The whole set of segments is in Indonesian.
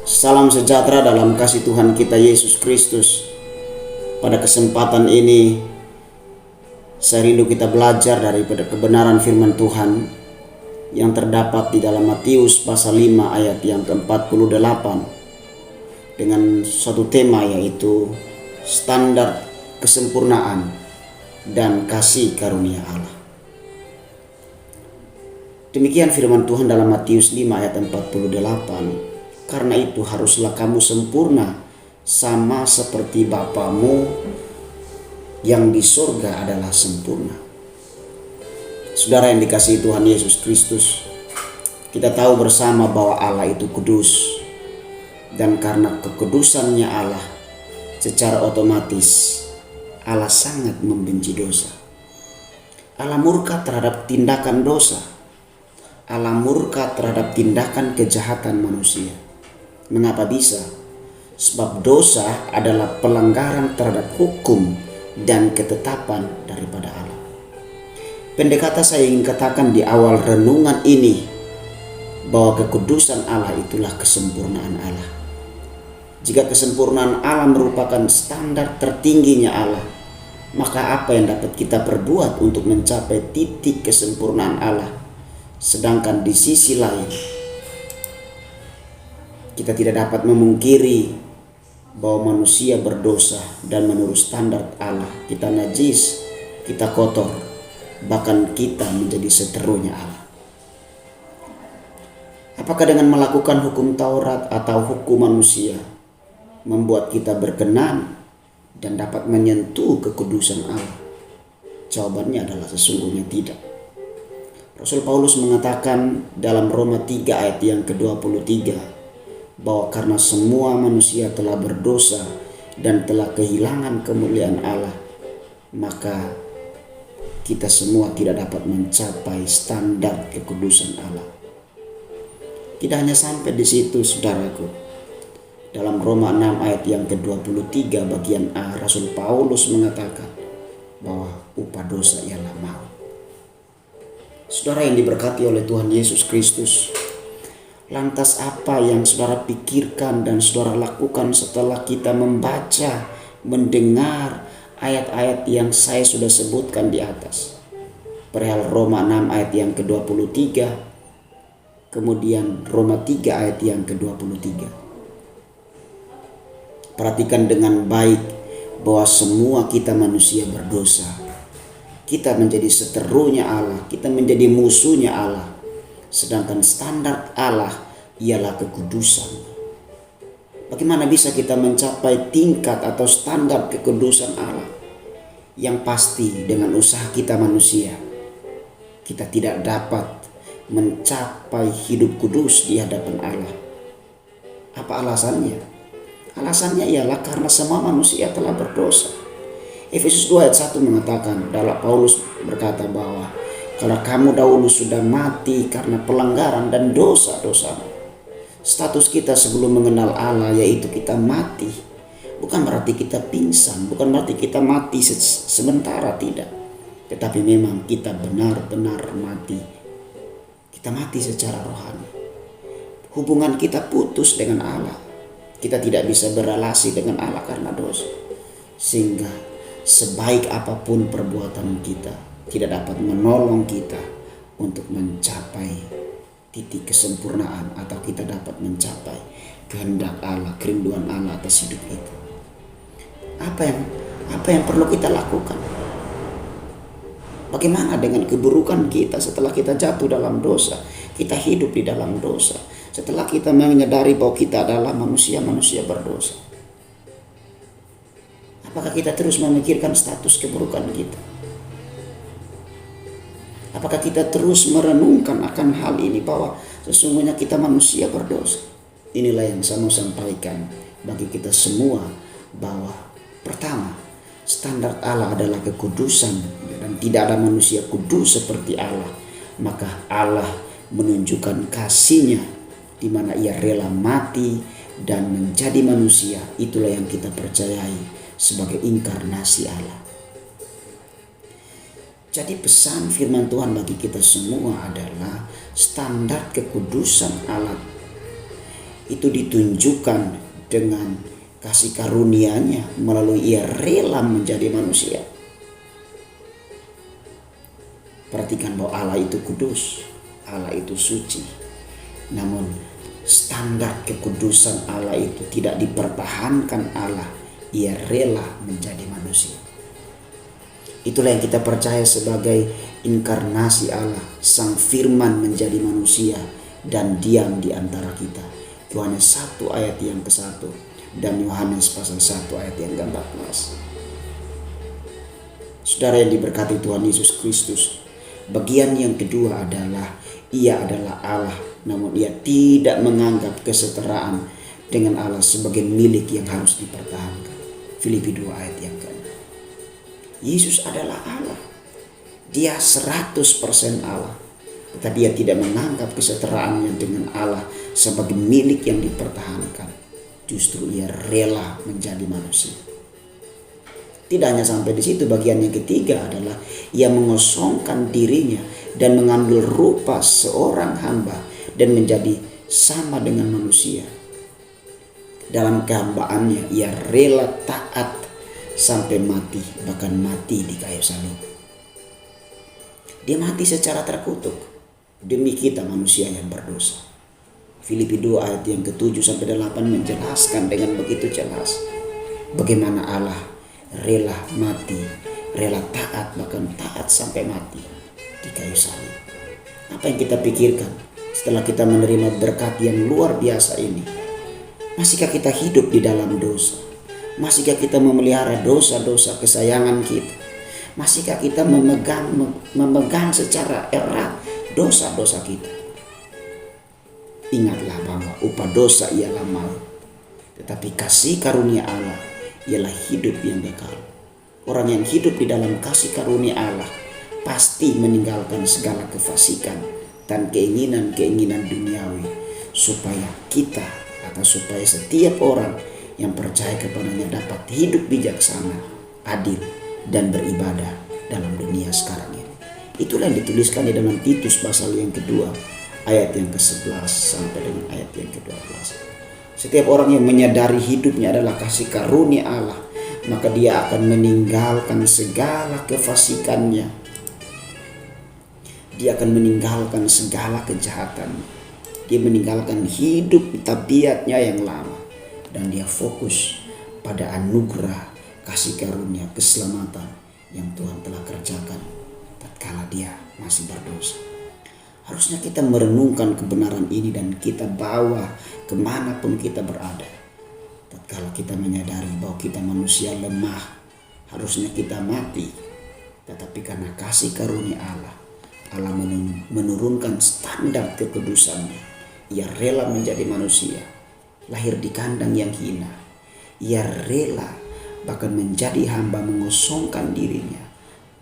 Salam sejahtera dalam kasih Tuhan kita Yesus Kristus. Pada kesempatan ini saya rindu kita belajar daripada kebenaran firman Tuhan yang terdapat di dalam Matius pasal 5 ayat yang ke-48 dengan suatu tema, yaitu standar kesempurnaan dan kasih karunia Allah. Demikian firman Tuhan dalam Matius 5 ayat 48. Karena itu haruslah kamu sempurna sama seperti Bapamu yang di surga adalah sempurna. Saudara yang dikasihi Tuhan Yesus Kristus, kita tahu bersama bahwa Allah itu kudus. Dan karena kekudusannya Allah, secara otomatis Allah sangat membenci dosa. Allah murka terhadap tindakan dosa. Allah murka terhadap tindakan kejahatan manusia. Mengapa bisa? Sebab dosa adalah pelanggaran terhadap hukum dan ketetapan daripada Allah. Pendek kata, saya ingin katakan di awal renungan ini bahwa kekudusan Allah itulah kesempurnaan Allah. Jika kesempurnaan Allah merupakan standar tertingginya Allah, maka apa yang dapat kita perbuat untuk mencapai titik kesempurnaan Allah? Sedangkan di sisi lain, kita tidak dapat memungkiri bahwa manusia berdosa dan menurut standar Allah kita najis, kita kotor, bahkan kita menjadi seterunya Allah. Apakah dengan melakukan hukum Taurat atau hukum manusia membuat kita berkenan dan dapat menyentuh kekudusan Allah? Jawabannya adalah sesungguhnya tidak. Rasul Paulus mengatakan dalam Roma 3 ayat yang ke-23 bahwa karena semua manusia telah berdosa dan telah kehilangan kemuliaan Allah, maka kita semua tidak dapat mencapai standar kekudusan Allah. Tidak hanya sampai di situ, saudaraku. Dalam Roma 6 ayat yang ke-23 bagian A, Rasul Paulus mengatakan bahwa upah dosa ialah maut. Saudara yang diberkati oleh Tuhan Yesus Kristus, lantas apa yang saudara pikirkan dan saudara lakukan setelah kita membaca, mendengar ayat-ayat yang saya sudah sebutkan di atas? Perihal Roma 6 ayat yang ke-23, kemudian Roma 3 ayat yang ke-23. Perhatikan dengan baik bahwa semua kita manusia berdosa. Kita menjadi seterunya Allah, kita menjadi musuhnya Allah. Sedangkan standar Allah ialah kekudusan. Bagaimana bisa kita mencapai tingkat atau standar kekudusan Allah? Yang pasti dengan usaha kita manusia, kita tidak dapat mencapai hidup kudus di hadapan Allah. Apa alasannya? Alasannya ialah karena semua manusia telah berdosa. Efesus 2 ayat 1 mengatakan, dalam Paulus berkata bahwa kalau kamu dahulu sudah mati karena pelanggaran dan dosa-dosamu. Status kita sebelum mengenal Allah yaitu kita mati. Bukan berarti kita pingsan, bukan berarti kita mati sementara, tidak. Tetapi memang kita benar-benar mati. Kita mati secara rohani. Hubungan kita putus dengan Allah. Kita tidak bisa berelasi dengan Allah karena dosa. Sehingga sebaik apapun perbuatan kita tidak dapat menolong kita untuk mencapai titik kesempurnaan atau kita dapat mencapai kehendak Allah, kerinduan Allah atas hidup itu. Apa yang perlu kita lakukan? Bagaimana dengan keburukan kita setelah kita jatuh dalam dosa, kita hidup di dalam dosa, setelah kita menyadari bahwa kita adalah manusia berdosa? Apakah kita terus memikirkan status keburukan kita? Apakah kita terus merenungkan akan hal ini bahwa sesungguhnya kita manusia berdosa? Inilah yang saya mau sampaikan bagi kita semua, bahwa pertama, standar Allah adalah kekudusan dan tidak ada manusia kudus seperti Allah. Maka Allah menunjukkan kasih-Nya di mana Ia rela mati dan menjadi manusia. Itulah yang kita percayai sebagai inkarnasi Allah. Jadi pesan firman Tuhan bagi kita semua adalah standar kekudusan Allah itu ditunjukkan dengan kasih karunia-Nya melalui Ia rela menjadi manusia. Perhatikan bahwa Allah itu kudus, Allah itu suci. Namun standar kekudusan Allah itu tidak dipertahankan Allah. Ia rela menjadi manusia. Itulah yang kita percaya sebagai inkarnasi Allah. Sang Firman menjadi manusia dan diam di antara kita. Yohanes 1 ayat yang ke-1 dan Yohanes pasal 1 ayat yang ke-14. Saudara yang diberkati Tuhan Yesus Kristus, bagian yang kedua adalah Ia adalah Allah, namun Ia tidak menganggap kesetaraan dengan Allah sebagai milik yang harus dipertahankan. Filipi 2 ayat yang ke-6. Yesus adalah Allah. Dia 100% Allah. Tetapi Ia tidak menganggap kesetaraannya dengan Allah sebagai milik yang dipertahankan. Justru Ia rela menjadi manusia. Tidak hanya sampai di situ, bagian yang ketiga adalah Ia mengosongkan dirinya dan mengambil rupa seorang hamba dan menjadi sama dengan manusia. Dalam kehambaannya Ia rela taat sampai mati, bahkan mati di kayu salib. Dia mati secara terkutuk demi kita manusia yang berdosa. Filipi 2 ayat yang ke-7 sampai 8 menjelaskan dengan begitu jelas bagaimana Allah rela mati, rela taat, bahkan taat sampai mati di kayu salib. Apa yang kita pikirkan setelah kita menerima berkat yang luar biasa ini? Masihkah kita hidup di dalam dosa? Masihkah kita memelihara dosa-dosa kesayangan kita? Masihkah kita memegang secara erat dosa-dosa kita? Ingatlah bahwa upah dosa ialah maut, tetapi kasih karunia Allah ialah hidup yang kekal. Orang yang hidup di dalam kasih karunia Allah pasti meninggalkan segala kefasikan dan keinginan-keinginan duniawi, supaya kita atau supaya setiap orang yang percaya kepadanya dapat hidup bijaksana, adil, dan beribadah dalam dunia sekarang ini. Itulah yang dituliskan di dalam Titus pasal yang kedua ayat yang ke-11 sampai dengan ayat yang ke-12. Setiap orang yang menyadari hidupnya adalah kasih karunia Allah, maka dia akan meninggalkan segala kefasikannya. Dia akan meninggalkan segala kejahatan. Dia meninggalkan hidup tabiatnya yang lama. Dan dia fokus pada anugerah, kasih karunia, keselamatan yang Tuhan telah kerjakan tatkala dia masih berdosa. Harusnya kita merenungkan kebenaran ini dan kita bawa kemanapun kita berada. Tatkala kita menyadari bahwa kita manusia lemah, harusnya kita mati. Tetapi karena kasih karunia Allah, Allah menurunkan standar kekudusannya. Ia rela menjadi manusia, lahir di kandang yang hina. Ia rela bahkan menjadi hamba, mengosongkan dirinya,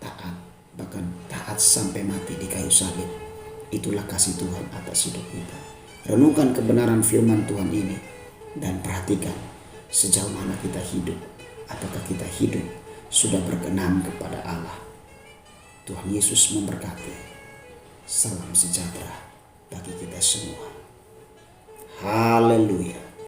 taat, bahkan taat sampai mati di kayu salib. Itulah kasih Tuhan atas hidup kita. Renungkan kebenaran firman Tuhan ini dan perhatikan sejauh mana kita hidup. Apakah kita hidup sudah berkenan kepada Allah? Tuhan Yesus memberkati. Salam sejahtera bagi kita semua. Haleluya.